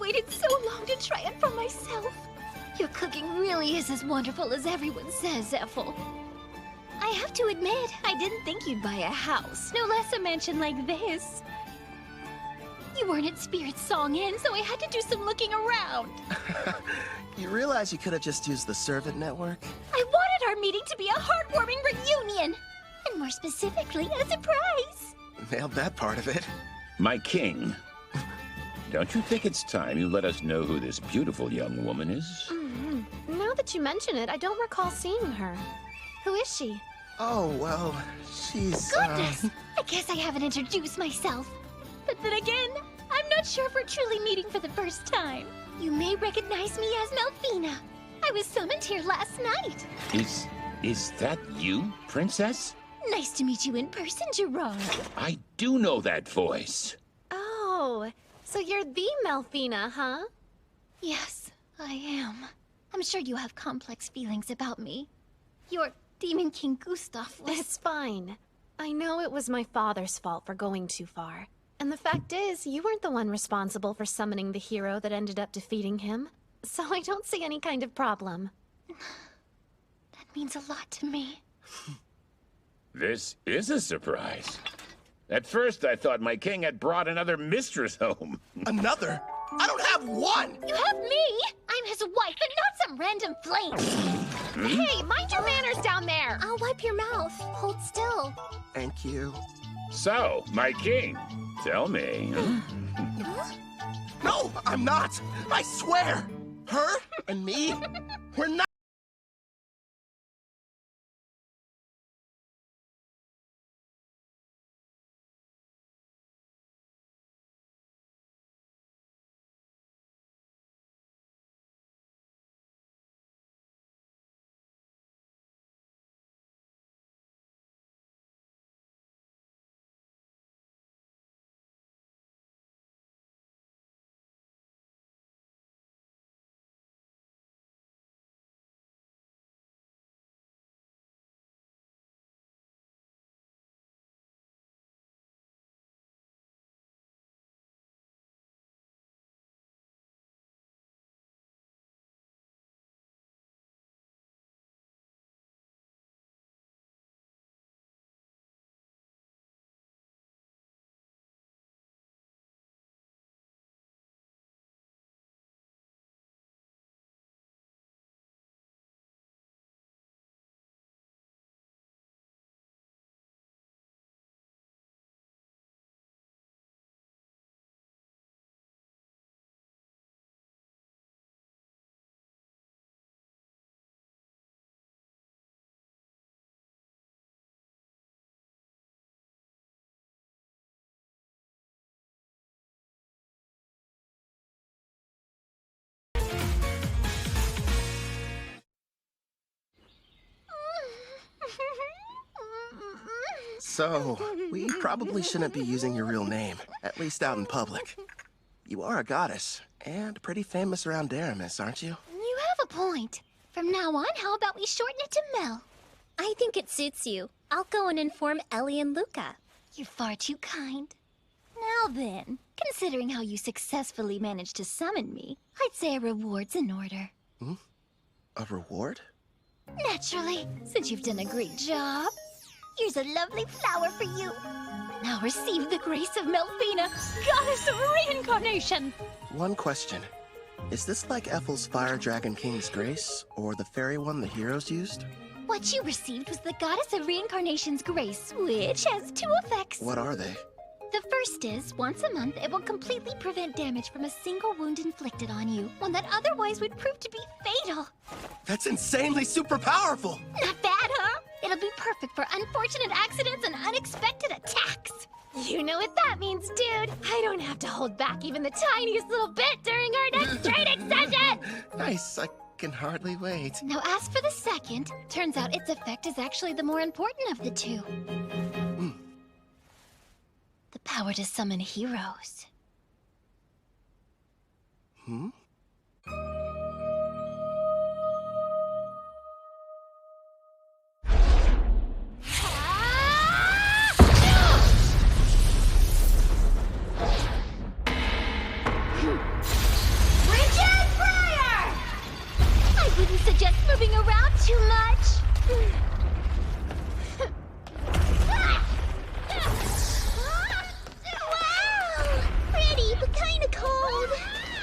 waited so long to try it for myself. Your cooking really is as wonderful as everyone says, Ethel. I have to admit, I didn't think you'd buy a house, no less a mansion like this. You weren't at Spirit's Song Inn, so I had to do some looking around. You realize you could have just used the servant network? I wanted our meeting to be a heartwarming reunion, and more specifically, a surprise. Nailed that part of it. My king, don't you think it's time you let us know who this beautiful young woman is? Now that you mention it, I don't recall seeing her. Who is she? Oh, well, she's, Goodness! I guess I haven't introduced myself. But then again, I'm not sure if we're truly meeting for the first time. You may recognize me as Melfina. I was summoned here last night. Is that you, princess? Nice to meet you in person, Gerard. I do know that voice. Oh, so you're the Melfina, huh? Yes, I am. I'm sure you have complex feelings about me. Your Demon King Gustav was... It's fine. I know it was my father's fault for going too far. And the fact is, you weren't the one responsible for summoning the hero that ended up defeating him. So I don't see any kind of problem. That means a lot to me. This is a surprise. At first, I thought my king had brought another mistress home. Another? I don't have one! You have me! I'm his wife and not some random flame! Hey, mind your manners down there! I'll wipe your mouth. Hold still. Thank you. So, my king, tell me. No, I'm not! I swear! Her and me, we're not... So, we probably shouldn't be using your real name, at least out in public. You are a goddess, and pretty famous around Daramis, aren't you? You have a point. From now on, how about we shorten it to Mel? I think it suits you. I'll go and inform Ellie and Luca. You're far too kind. Now then, considering how you successfully managed to summon me, I'd say a reward's in order. A reward? Naturally, since you've done a great job. Here's a lovely flower for you. Now receive the grace of Melfina, goddess of reincarnation. One question. Is this like Ethel's Fire Dragon King's grace, or the fairy one the heroes used? What you received was the goddess of reincarnation's grace, which has two effects. What are they? The first is, once a month, it will completely prevent damage from a single wound inflicted on you, one that otherwise would prove to be fatal. That's insanely super powerful! Not bad, huh? It'll be perfect for unfortunate accidents and unexpected attacks. You know what that means, dude. I don't have to hold back even the tiniest little bit during our next training session! Nice, I can hardly wait. Now, as for the second, turns out its effect is actually the more important of the two. The power to summon heroes.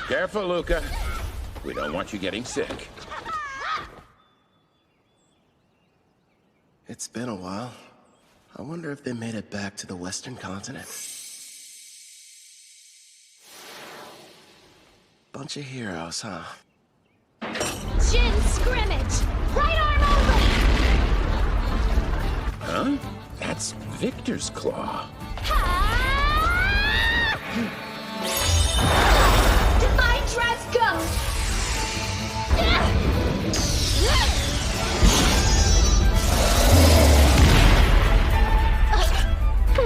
Careful, Luca. We don't want you getting sick. It's been a while. I wonder if they made it back to the Western continent. Bunch of heroes, huh? Jin scrimmage! Right arm open! Huh? That's Victor's claw. Divine Dress, go!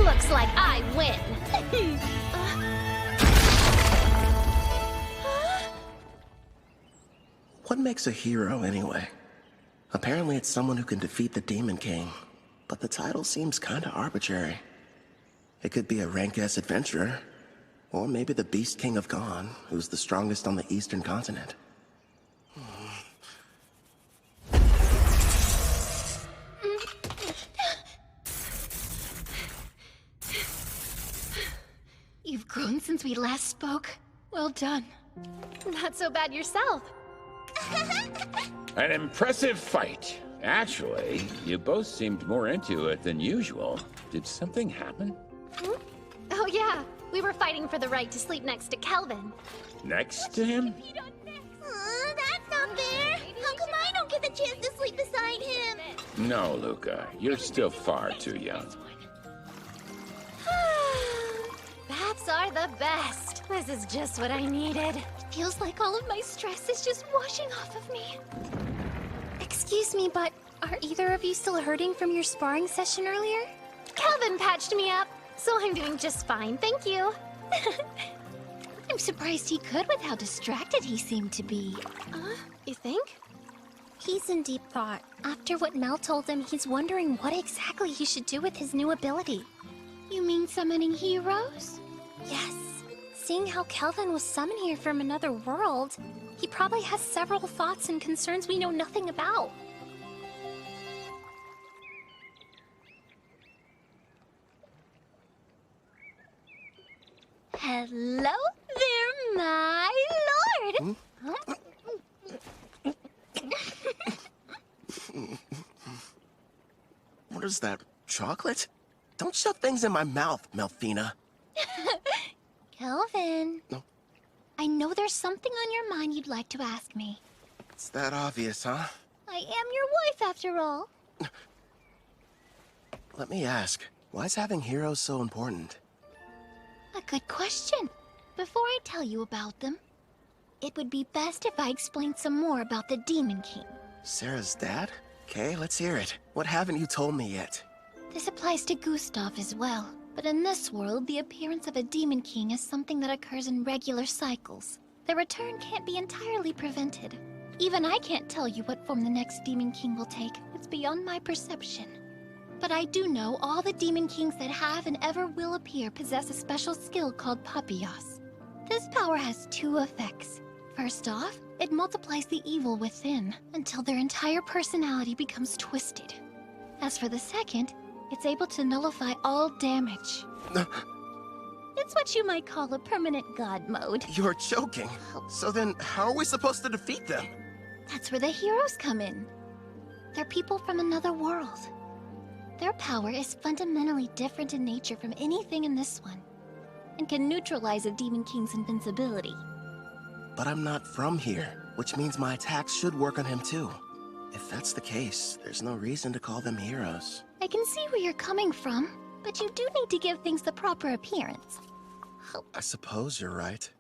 Looks like I win. What makes a hero, anyway? Apparently it's someone who can defeat the Demon King, but the title seems kinda arbitrary. It could be a rank-S adventurer, or maybe the Beast King of Gone, who's the strongest on the Eastern continent. You've grown since we last spoke. Well done. Not so bad yourself. An impressive fight. Actually, you both seemed more into it than usual. Did something happen? Oh yeah, we were fighting for the right to sleep next to Kelvin. Next to him? That's not fair. How come I don't get the chance to sleep beside him? No, Luca. You're still far too young. Baths are the best. This is just what I needed. Feels like all of my stress is just washing off of me. Excuse me, but are either of you still hurting from your sparring session earlier? Kelvin patched me up, so I'm doing just fine, thank you. I'm surprised he could with how distracted he seemed to be. You think? He's in deep thought. After what Mel told him, he's wondering what exactly he should do with his new ability. You mean summoning heroes? Yes. Seeing how Kelvin was summoned here from another world, he probably has several thoughts and concerns we know nothing about. Hello there, my lord! What is that, chocolate? Don't shove things in my mouth, Melfina. Kelvin. No. I know there's something on your mind you'd like to ask me. It's that obvious, huh? I am your wife, after all. Let me ask, why is having heroes so important? A good question. Before I tell you about them, it would be best if I explained some more about the Demon King. Sarah's dad? Okay, let's hear it. What haven't you told me yet? This applies to Gustav as well. But in this world, the appearance of a Demon King is something that occurs in regular cycles. The return can't be entirely prevented. Even I can't tell you what form the next Demon King will take. It's beyond my perception. But I do know all the Demon Kings that have and ever will appear possess a special skill called Papillos. This power has two effects. First off, it multiplies the evil within until their entire personality becomes twisted. As for the second, it's able to nullify all damage. It's what you might call a permanent god mode. You're joking. So then, how are we supposed to defeat them? That's where the heroes come in. They're people from another world. Their power is fundamentally different in nature from anything in this one, and can neutralize a Demon King's invincibility. But I'm not from here, which means my attacks should work on him too. If that's the case, there's no reason to call them heroes. I can see where you're coming from, but you do need to give things the proper appearance. I suppose you're right.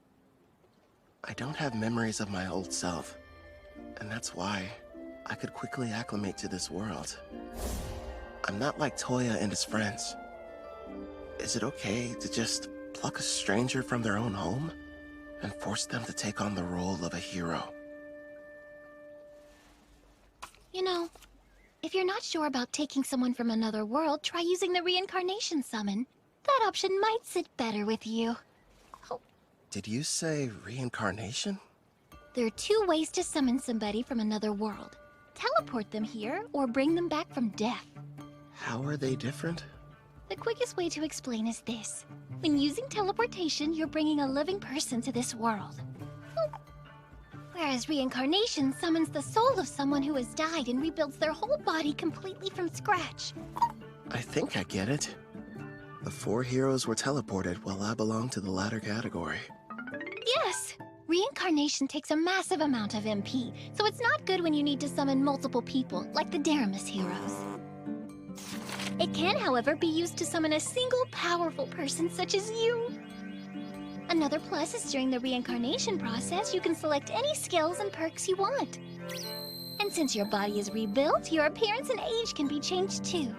I don't have memories of my old self, and that's why I could quickly acclimate to this world. I'm not like Toya and his friends. Is it okay to just pluck a stranger from their own home and force them to take on the role of a hero? You know, if you're not sure about taking someone from another world, try using the reincarnation summon. That option might sit better with you. Did you say reincarnation? There are two ways to summon somebody from another world. Teleport them here, or bring them back from death. How are they different? The quickest way to explain is this. When using teleportation, you're bringing a living person to this world. Whereas reincarnation summons the soul of someone who has died and rebuilds their whole body completely from scratch. I think I get it. The 4 heroes were teleported while I belong to the latter category. Yes! Reincarnation takes a massive amount of MP, so it's not good when you need to summon multiple people, like the Daramus heroes. It can, however, be used to summon a single powerful person such as you. Another plus is during the reincarnation process, you can select any skills and perks you want. And since your body is rebuilt, your appearance and age can be changed too.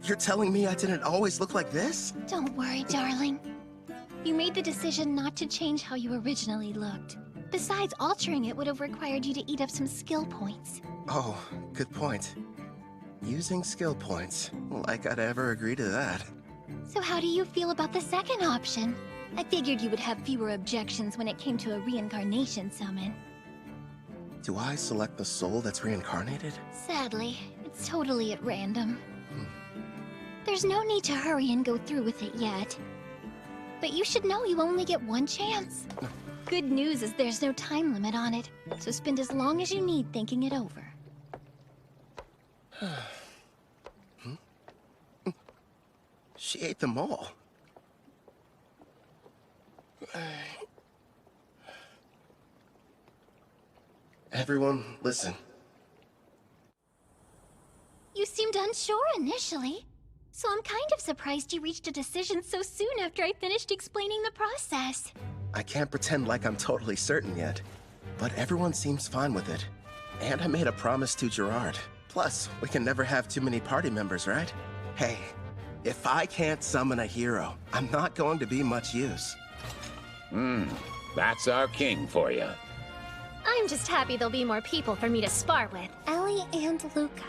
You're telling me I didn't always look like this? Don't worry, darling. You made the decision not to change how you originally looked. Besides, altering it would have required you to eat up some skill points. Oh, good point. Using skill points. Like I'd ever agree to that. So how do you feel about the second option? I figured you would have fewer objections when it came to a reincarnation summon. Do I select the soul that's reincarnated? Sadly, it's totally at random. There's no need to hurry and go through with it yet. But you should know you only get one chance. Good news is there's no time limit on it, so spend as long as you need thinking it over. She ate them all. Everyone, listen. You seemed unsure initially, so I'm kind of surprised you reached a decision so soon after I finished explaining the process. I can't pretend like I'm totally certain yet, but everyone seems fine with it. And I made a promise to Gerard. Plus, we can never have too many party members, right? Hey, if I can't summon a hero, I'm not going to be much use. That's our king for you. I'm just happy there'll be more people for me to spar with. Ellie and Luca.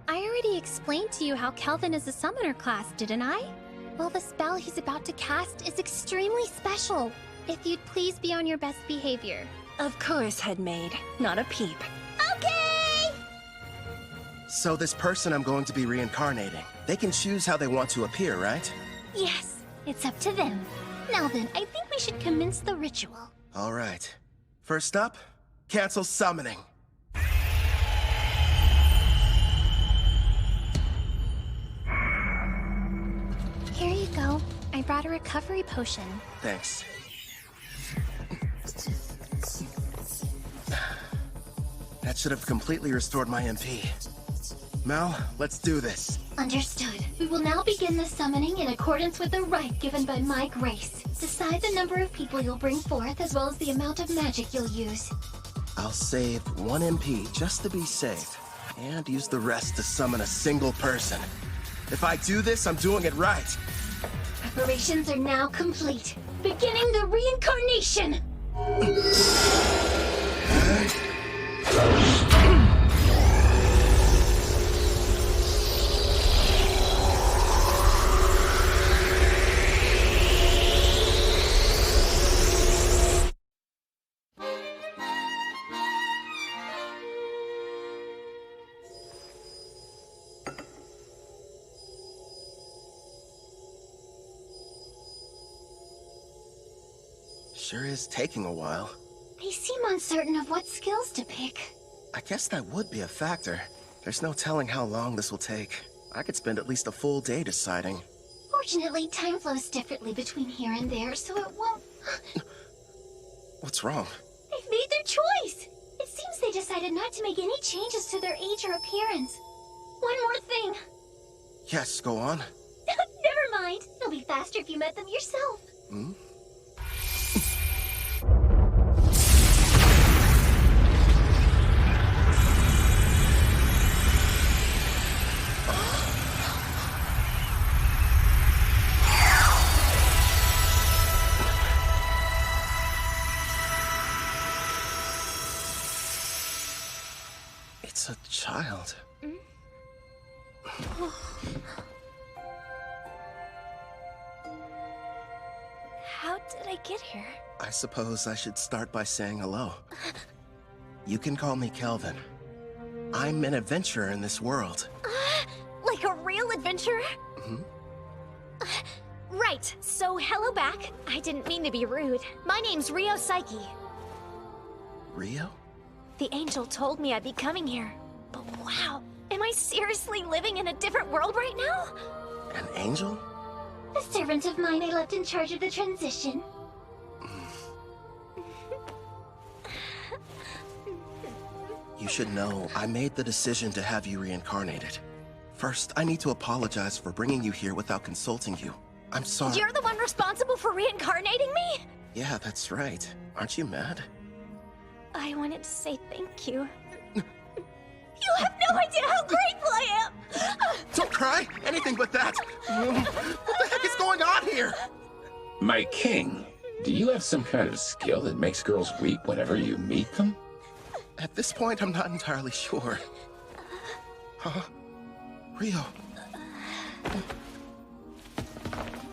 I already explained to you how Kelvin is a summoner class, didn't I? Well, the spell he's about to cast is extremely special. If you'd please be on your best behavior. Of course, Headmaid. Not a peep. Okay! So this person I'm going to be reincarnating, they can choose how they want to appear, right? Yes, it's up to them. Now then, I think we should commence the ritual. All right. First up, cancel summoning. Here you go. I brought a recovery potion. Thanks. That should have completely restored my MP. Mel, let's do this. Understood. We will now begin the summoning in accordance with the rite given by my grace. Decide the number of people you'll bring forth as well as the amount of magic you'll use. I'll save 1 MP just to be safe, and use the rest to summon a single person. If I do this, I'm doing it right. Preparations are now complete. Beginning the reincarnation! Sure is taking a while. They seem uncertain of what skills to pick. I guess that would be a factor. There's no telling how long this will take. I could spend at least a full day deciding. Fortunately, time flows differently between here and there, so it won't... What's wrong? They've made their choice! It seems they decided not to make any changes to their age or appearance. One more thing. Yes, go on. Never mind. It'll be faster if you met them yourself. Hmm? It's a child. How did I get here? I suppose I should start by saying hello. You can call me Kelvin. I'm an adventurer in this world. Like a real adventurer? Mhm. Right, so hello back. I didn't mean to be rude. My name's Rio Psyche. Rio? The angel told me I'd be coming here. But wow, am I seriously living in a different world right now? An angel? A servant of mine I left in charge of the transition. You should know, I made the decision to have you reincarnated. First, I need to apologize for bringing you here without consulting you. I'm sorry. You're the one responsible for reincarnating me? Yeah, that's right. Aren't you mad? I wanted to say thank you. You have no idea how grateful I am! Don't cry! Anything but that! What the heck is going on here? My king, do you have some kind of skill that makes girls weep whenever you meet them? At this point, I'm not entirely sure. Huh? Rio.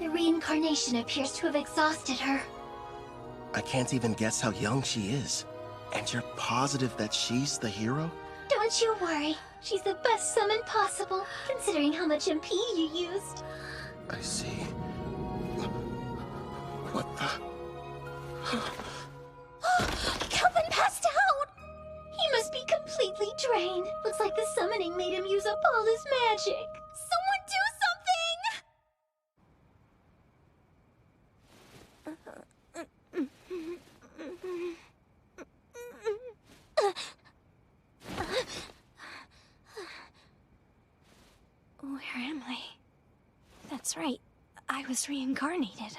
The reincarnation appears to have exhausted her. I can't even guess how young she is. And you're positive that she's the hero? Don't you worry. She's the best summon possible, considering how much MP you used. I see. What the? Kelvin passed out! He must be completely drained. Looks like the summoning made him use up all his magic. Someone do Where am I? That's right. I was reincarnated.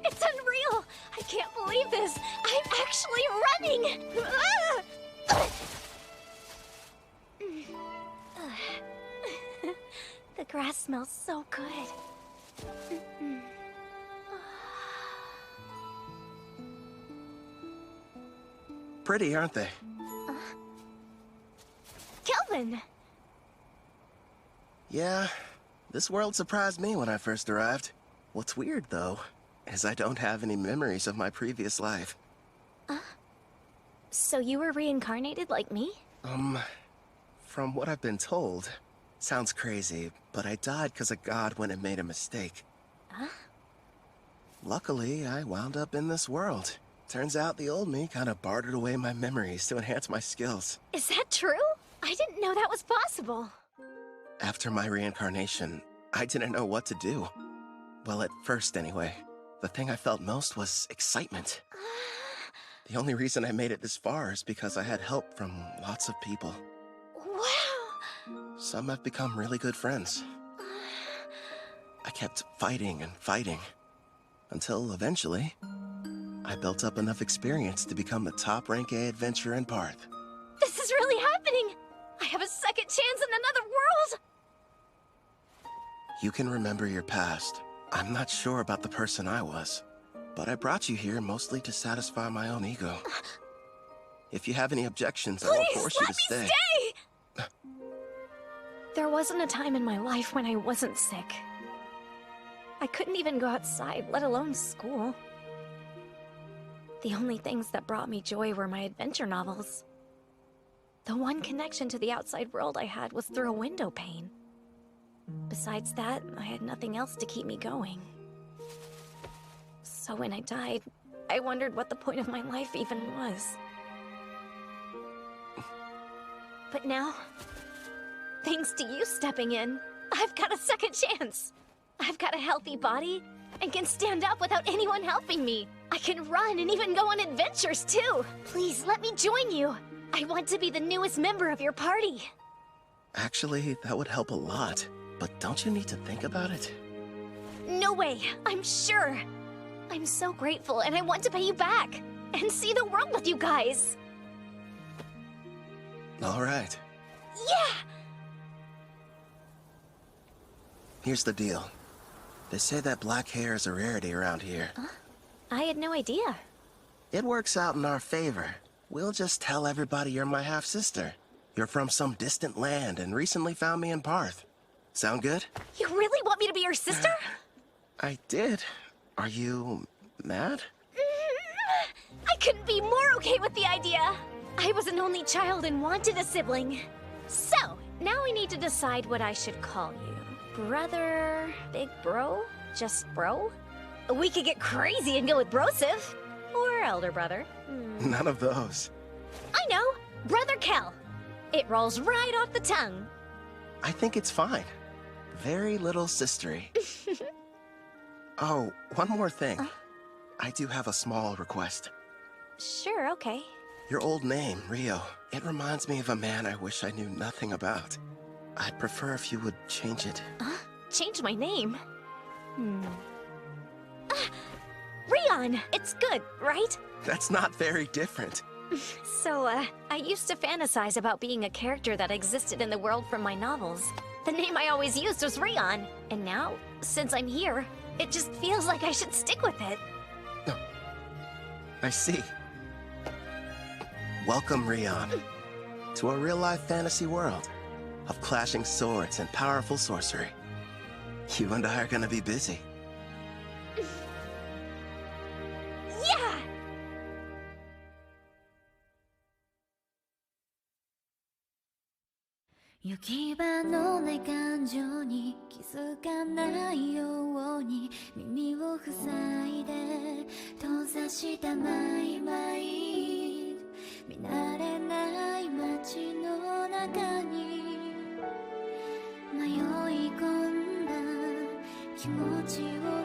It's unreal! I can't believe this! I'm actually running! The grass smells so good. Pretty, aren't they? Kelvin! Yeah, this world surprised me when I first arrived. What's weird, though, is I don't have any memories of my previous life. So you were reincarnated like me? From what I've been told, sounds crazy, but I died because a god went and made a mistake. Huh? Luckily, I wound up in this world. Turns out the old me kind of bartered away my memories to enhance my skills. Is that true? I didn't know that was possible. After my reincarnation, I didn't know what to do. Well, at first anyway. The thing I felt most was excitement. The only reason I made it this far is because I had help from lots of people. Wow! Some have become really good friends. I kept fighting and fighting, until eventually, I built up enough experience to become the top rank A adventurer in Parth. This is really happening! I have a second chance in another world! You can remember your past. I'm not sure about the person I was, but I brought you here mostly to satisfy my own ego. If you have any objections, I won't force you to stay. Stay! There wasn't a time in my life when I wasn't sick. I couldn't even go outside, let alone school. The only things that brought me joy were my adventure novels. The one connection to the outside world I had was through a window pane. Besides that, I had nothing else to keep me going. So when I died, I wondered what the point of my life even was. But now, thanks to you stepping in, I've got a second chance. I've got a healthy body and can stand up without anyone helping me. I can run and even go on adventures too. Please let me join you. I want to be the newest member of your party. Actually, that would help a lot. But don't you need to think about it? No way, I'm sure. I'm so grateful and I want to pay you back. and see the world with you guys. All right. Yeah! Here's the deal. They say that black hair is a rarity around here. I had no idea. It works out in our favor. We'll just tell everybody you're my half-sister. You're from some distant land and recently found me in Parth. Sound good? You really want me to be your sister? I did. Are you mad? I couldn't be more okay with the idea. I was an only child and wanted a sibling. So, now we need to decide what I should call you. Brother, big bro, just bro? We could get crazy and go with brosive. Or elder brother. None of those. I know! Brother Kel. It rolls right off the tongue. I think it's fine. Very little sistery. Oh, one more thing. I do have a small request. Sure, okay. Your old name, Rio, it reminds me of a man I wish I knew nothing about. I'd prefer if you would change it. Change my name? Rion! It's good, right? That's not very different. So, I used to fantasize about being a character that existed in the world from my novels. The name I always used was Rion, and now, since I'm here, it just feels like I should stick with it. I see. Welcome, Rion, to a real-life fantasy world of clashing swords and powerful sorcery. You and I are gonna be busy. Yeah!「行き場のない感情に気づかないように耳を塞いで閉ざしたマイマイン」「見慣れない街の中に迷い込んだ気持ちを